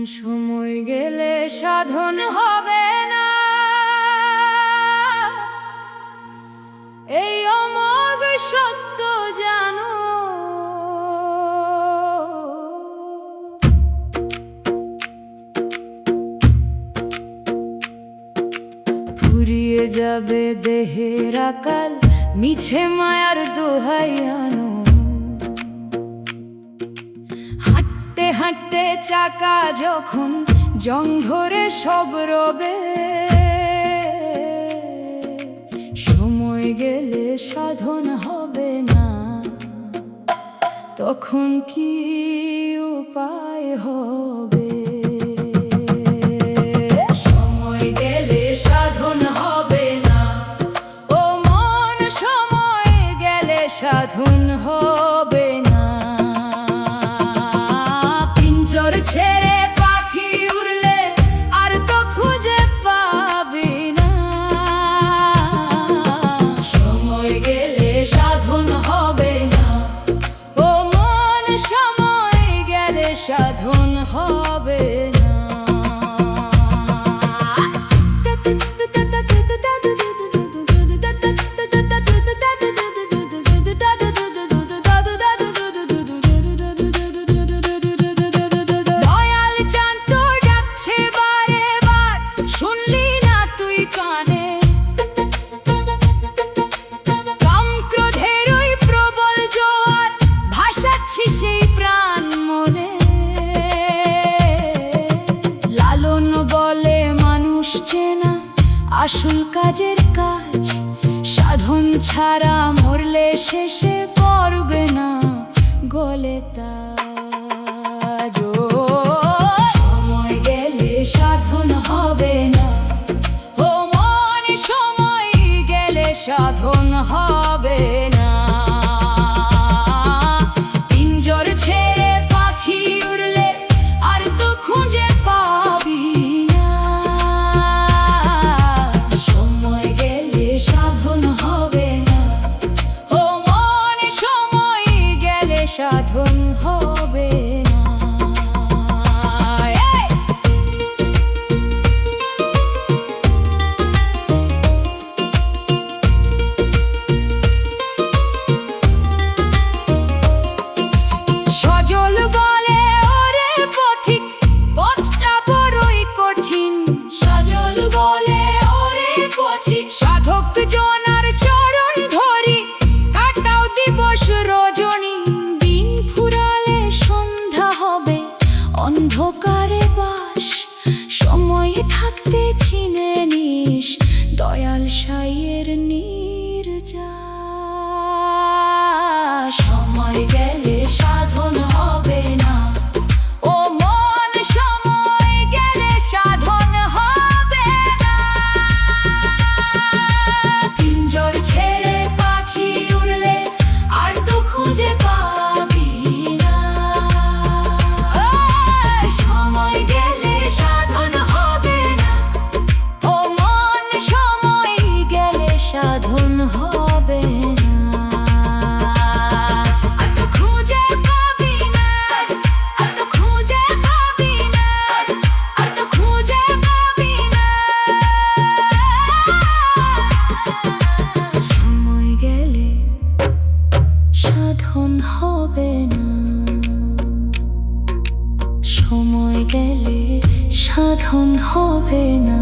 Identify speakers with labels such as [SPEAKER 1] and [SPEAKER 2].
[SPEAKER 1] সময় গেলে সাধন হবে না, এই অমোঘ সত্য জানো। ফুরিয়ে যাবে দেহের আকাল, মিছে মায়ার দোহাই আনো। হাঁটতে হাঁটতে চাকা যখন জং ধরে সব রবে, সময় গেলে সাধন হবে না, তখন কি উপায় হবে? সময় গেলে সাধন হবে না, ও মন সময় গেলে সাধন হবে না। পিঞ্জর ছেড়ে পাখি উড়লে আর তো খুঁজে পাবি না, সময় গেলে সাধন হবে না, ও মন সময় গেলে সাধন হবে না। আসল কাজের কাজ সাধন ছাড়া মরলে শেষে পড়বে না গলে তাজ। সময় গেলে সাধন হবে না, ও মন সময় গেলে সাধন হবে না। পিঞ্জর ছেড়ে পাখি উড়লে আর তো খুঁজে পাবি না, সময় গেলে সাধন হবে না, ও মন সময় গেলে সাধন হবে না। সজল বলে ওরে পথিক, পথটা বড়ই কঠিন। সজল বলে ওরে পথিক, সাধক জনার চরণ ধরি কাটাও দিবস রজনী। দিন ফুরালে সন্ধ্যা হবে, অন্ধকারে বাস, সময় থাকতে চিনে নিস দয়াল সাইয়ের নির্যাস। সময় গেলে সাধন হবে না, ও মন সময় গেলে সাধন হবে না। পিঞ্জর ছেড়ে পাখি উড়লে আর তো খুঁজে পাবি না, সময় গেলে সাধন হবে না, ও মন সময় গেলে সাধন হবে না। আর তো খুঁজে পাবি না, আর তো খুঁজে পাবি না, আর তো খুঁজে পাবি না। সময় গেলে সাধন হবে না, সময় গেলে সাধন হবে না।